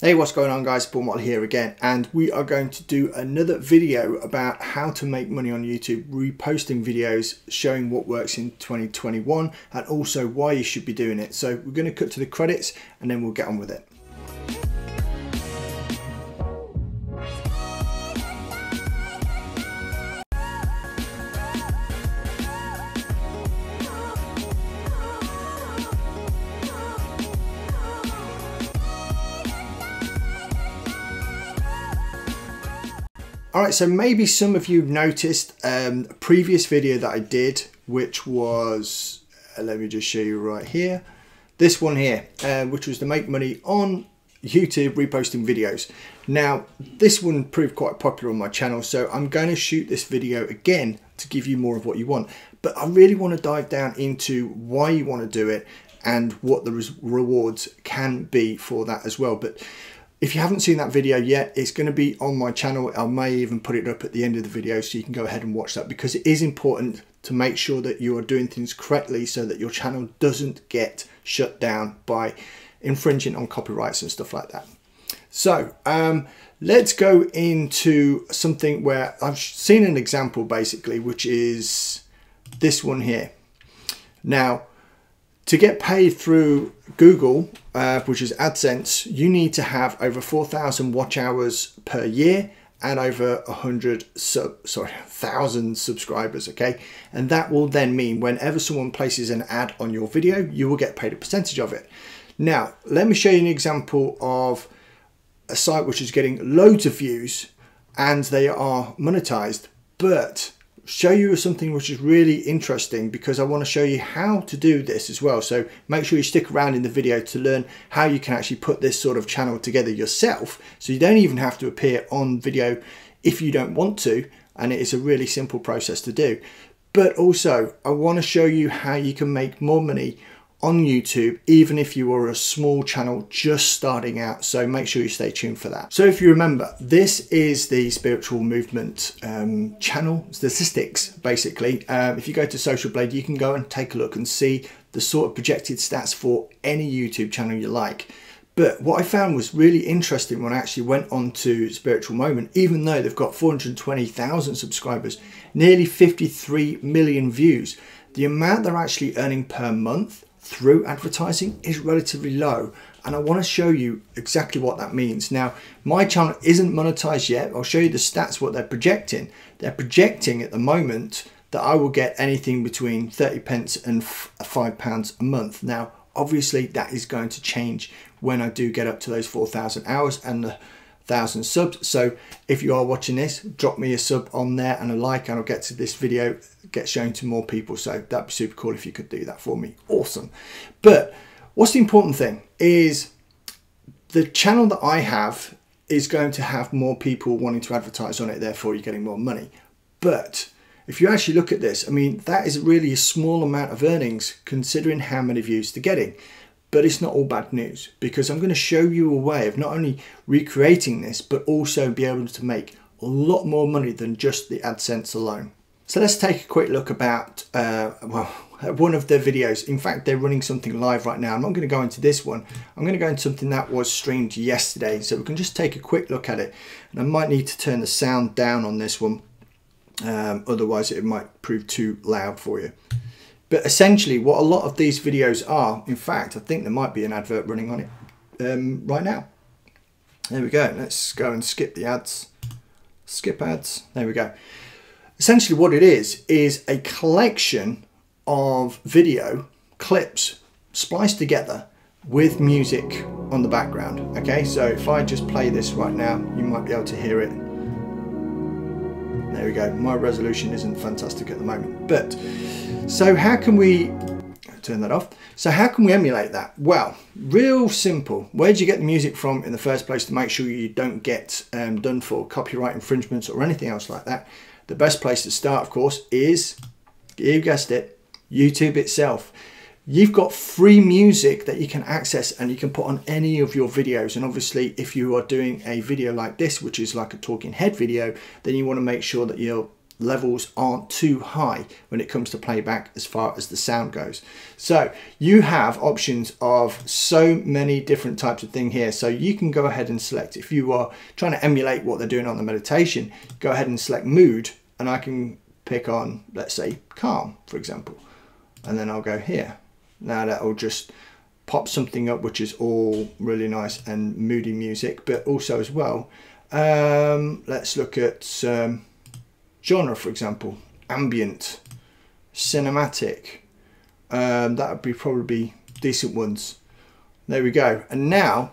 Hey, what's going on guys, Paul Motley here again, and we are going to do another video about how to make money on YouTube, reposting videos, showing what works in 2021 and also why you should be doing it. So we're going to cut to the credits and then we'll get on with it. Alright, so maybe some of you noticed a previous video that I did, which was, let me just show you right here, this one here, which was to make money on YouTube reposting videos. Now, this one proved quite popular on my channel, so I'm going to shoot this video again to give you more of what you want. But I really want to dive down into why you want to do it and what the rewards can be for that as well. But if you haven't seen that video yet, it's going to be on my channel. I may even put it up at the end of the video so you can go ahead and watch that, because it is important to make sure that you are doing things correctly so that your channel doesn't get shut down by infringing on copyrights and stuff like that. So let's go into something where I've seen an example basically, which is this one here. Now, to get paid through Google, which is AdSense, you need to have over 4,000 watch hours per year and over 1,000 subscribers, okay? And that will then mean whenever someone places an ad on your video, you will get paid a percentage of it. Now, let me show you an example of a site which is getting loads of views and they are monetized, but show you something which is really interesting because I want to show you how to do this as well. So make sure you stick around in the video to learn how you can actually put this sort of channel together yourself, so you don't even have to appear on video if you don't want to, and it is a really simple process to do. But also I want to show you how you can make more money on YouTube even if you are a small channel just starting out, so make sure you stay tuned for that. So if you remember, this is the spiritual movement channel statistics basically. If you go to Social Blade, you can go and take a look and see the sort of projected stats for any YouTube channel you like. But what I found was really interesting when I actually went on to Spiritual Moment, even though they've got 420,000 subscribers, nearly 53 million views, the amount they're actually earning per month through advertising is relatively low, and I want to show you exactly what that means. Now, my channel isn't monetized yet. I'll show you the stats, what they're projecting. They're projecting at the moment that I will get anything between 30 pence and £5 a month. Now, obviously that is going to change when I do get up to those 4,000 hours and the 1,000 subs. So if you are watching this, drop me a sub on there and a like, and I'll get to this video get shown to more people. So that'd be super cool if you could do that for me. Awesome. But what's the important thing is the channel that I have is going to have more people wanting to advertise on it, therefore you're getting more money. But if you actually look at this, I mean, that is really a small amount of earnings considering how many views they're getting. But it's not all bad news, because I'm going to show you a way of not only recreating this, but also be able to make a lot more money than just the AdSense alone. So let's take a quick look about one of their videos. In fact, they're running something live right now. I'm not going to go into this one. I'm going to go into something that was streamed yesterday. So we can just take a quick look at it. And I might need to turn the sound down on this one. Otherwise it might prove too loud for you. But essentially what a lot of these videos are, in fact, I think there might be an advert running on it right now. There we go. Let's go and skip the ads. Skip ads. There we go. Essentially what it is a collection of video clips spliced together with music on the background. Okay, so if I just play this right now, you might be able to hear it. There we go. My resolution isn't fantastic at the moment, but so how can we turn that off? So how can we emulate that? Well, real simple. Where do you get the music from in the first place to make sure you don't get done for copyright infringements or anything else like that? The best place to start, of course, is, you guessed it, YouTube itself. You've got free music that you can access and you can put on any of your videos. And obviously, if you are doing a video like this, which is like a talking head video, then you want to make sure that you're levels aren't too high when it comes to playback as far as the sound goes. So you have options of so many different types of thing here. So you can go ahead and select, if you are trying to emulate what they're doing on the meditation, go ahead and select mood, and I can pick on, let's say, calm, for example, and then I'll go here. Now that will just pop something up which is all really nice and moody music, but also as well, let's look at genre, for example, ambient, cinematic. That would be probably decent ones. There we go. And now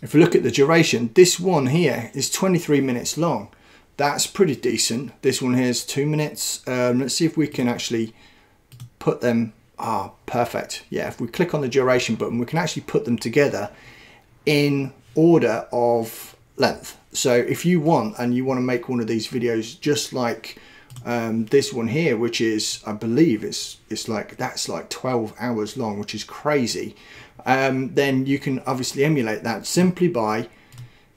if we look at the duration, this one here is 23 minutes long. That's pretty decent. This one here is 2 minutes. Let's see if we can actually put them. Perfect. Yeah, if we click on the duration button, we can actually put them together in order of length. So if you want, and you want to make one of these videos just like this one here, which is, I believe it's like, that's like 12 hours long, which is crazy, then you can obviously emulate that simply by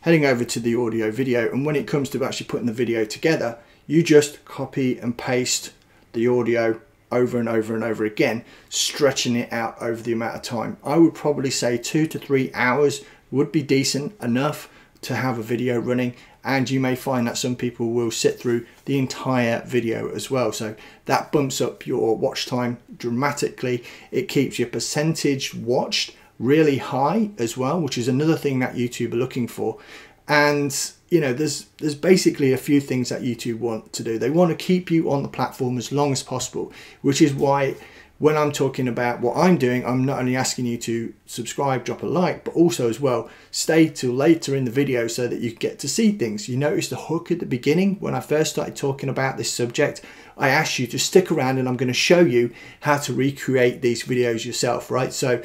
heading over to the audio video. And when it comes to actually putting the video together, you just copy and paste the audio over and over and over again, stretching it out over the amount of time. I would probably say 2 to 3 hours would be decent enough to have a video running, and you may find that some people will sit through the entire video as well. So that bumps up your watch time dramatically. It keeps your percentage watched really high as well, which is another thing that YouTube are looking for. And you know, there's basically a few things that YouTube want to do. They want to keep you on the platform as long as possible, which is why when I'm talking about what I'm doing, I'm not only asking you to subscribe, drop a like, but also as well, stay till later in the video so that you get to see things. You notice the hook at the beginning. When I first started talking about this subject, I asked you to stick around, and I'm going to show you how to recreate these videos yourself, right? So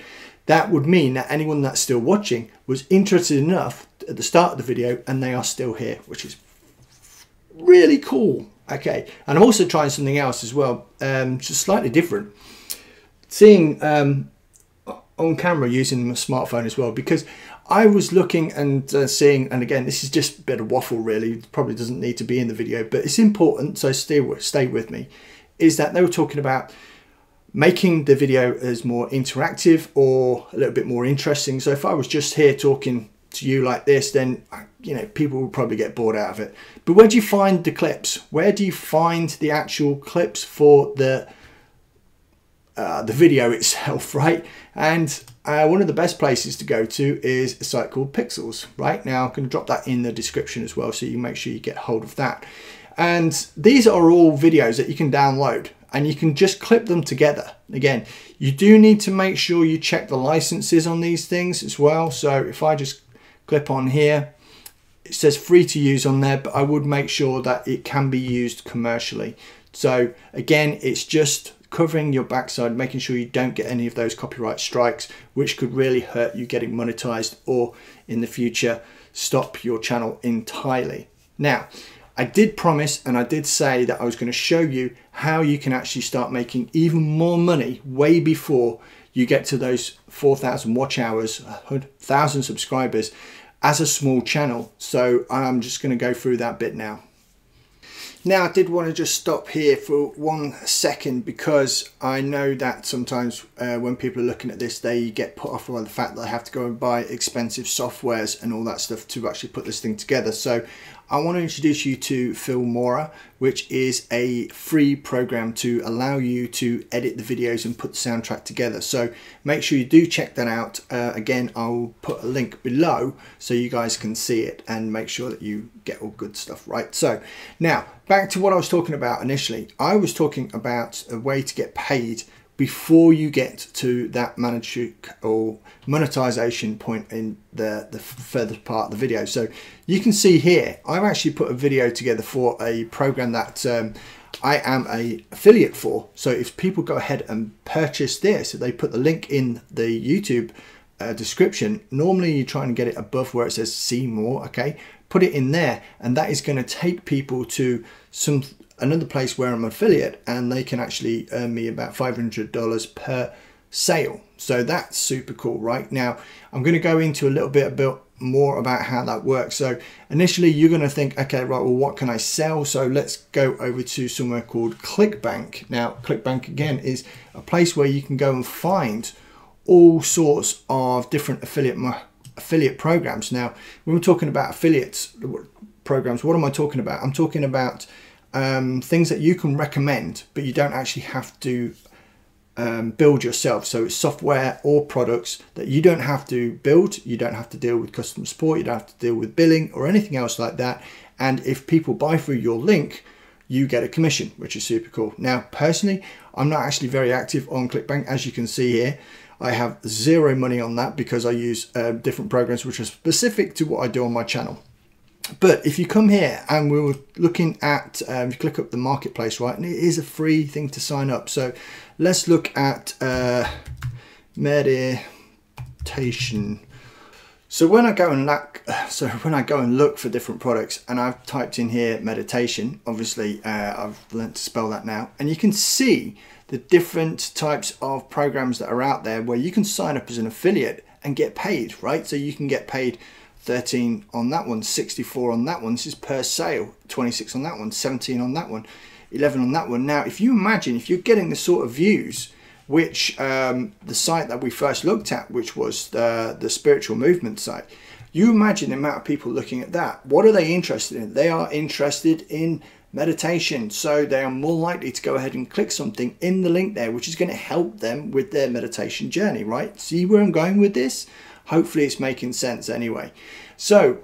that would mean that anyone that's still watching was interested enough at the start of the video, and they are still here, which is really cool. Okay, and I'm also trying something else as well, just slightly different. Seeing on camera using my smartphone as well, because I was looking and seeing, and again, this is just a bit of waffle really, it probably doesn't need to be in the video, but it's important, so stay with me, is that they were talking about making the video as more interactive or a little bit more interesting. So if I was just here talking to you like this, then you know, people will probably get bored out of it. But where do you find the clips? Where do you find the actual clips for the video itself, right? And one of the best places to go to is a site called Pixels, right? Now I'm going to drop that in the description as well, so you make sure you get hold of that. And these are all videos that you can download, and you can just clip them together. Again, you do need to make sure you check the licenses on these things as well. So if I just clip on here, it says free to use on there, but I would make sure that it can be used commercially. So again, it's just covering your backside, making sure you don't get any of those copyright strikes, which could really hurt you getting monetized, or in the future stop your channel entirely. Now, I did promise, and I did say that I was going to show you how you can actually start making even more money way before you get to those 4,000 watch hours, 1,000 subscribers as a small channel. So I'm just going to go through that bit now. Now, I did want to just stop here for 1 second, because I know that sometimes when people are looking at this, they get put off by the fact that they have to go and buy expensive softwares and all that stuff to actually put this thing together. So I want to introduce you to Filmora, which is a free program to allow you to edit the videos and put the soundtrack together. So make sure you do check that out. Again, I'll put a link below so you guys can see it and make sure that you get all good stuff, right? So now back to what I was talking about initially. I was talking about a way to get paid before you get to that monetization point in the further part of the video. So you can see here, I've actually put a video together for a program that I am a affiliate for. So if people go ahead and purchase this, if they put the link in the YouTube description, normally you try and get it above where it says see more, okay? Put it in there, and that is going to take people to another place where I'm an affiliate, and they can actually earn me about $500 per sale. So that's super cool. Right now I'm going to go into a little bit about more about how that works. So initially you're going to think, okay, right, well, what can I sell? So let's go over to somewhere called ClickBank. Now, ClickBank again is a place where you can go and find all sorts of different affiliate programs. Now, when we're talking about affiliates programs, what am I talking about? I'm talking about things that you can recommend, but you don't actually have to build yourself. So it's software or products that you don't have to build, you don't have to deal with customer support, you don't have to deal with billing or anything else like that. And if people buy through your link, you get a commission, which is super cool. Now, personally, I'm not actually very active on ClickBank. As you can see here, I have zero money on that because I use different programs which are specific to what I do on my channel. But if you come here and we were looking at, you click up the marketplace, right, and it is a free thing to sign up. So let's look at meditation. So when I go and look for different products, and I've typed in here meditation, obviously I've learned to spell that now, and you can see the different types of programs that are out there where you can sign up as an affiliate and get paid, right? So you can get paid 13 on that one, 64 on that one. This is per sale. 26 on that one, 17 on that one, 11 on that one. Now, if you imagine, if you're getting the sort of views which the site that we first looked at, which was the spiritual movement site, you imagine the amount of people looking at that. What are they interested in? They are interested in meditation. So they are more likely to go ahead and click something in the link there, which is going to help them with their meditation journey, right? See where I'm going with this? Hopefully it's making sense anyway. So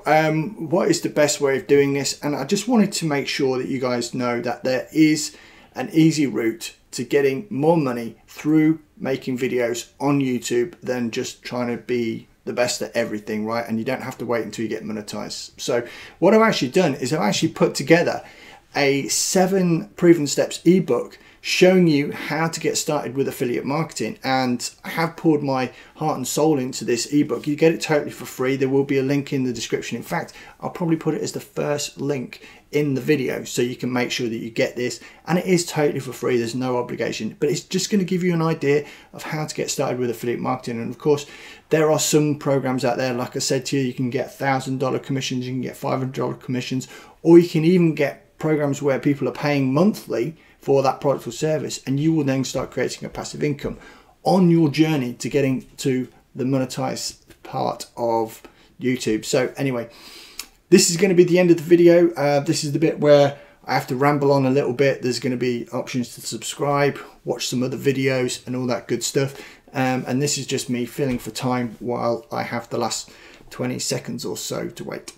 what is the best way of doing this? And I just wanted to make sure that you guys know that there is an easy route to getting more money through making videos on YouTube than just trying to be the best at everything, right? And you don't have to wait until you get monetized. So what I've actually done is I've actually put together a 7 proven steps ebook showing you how to get started with affiliate marketing, and I have poured my heart and soul into this ebook. You get it totally for free. There will be a link in the description. In fact, I'll probably put it as the first link in the video so you can make sure that you get this, and it is totally for free. There's no obligation, but it's just going to give you an idea of how to get started with affiliate marketing. And of course, there are some programs out there, like I said to you, you can get $1,000 commissions, you can get $500 commissions, or you can even get programs where people are paying monthly for that product or service, and you will then start creating a passive income on your journey to getting to the monetized part of YouTube. So anyway, this is going to be the end of the video. This is the bit where I have to ramble on a little bit. There's going to be options to subscribe, watch some other videos and all that good stuff. And this is just me filling for time while I have the last 20 seconds or so to wait.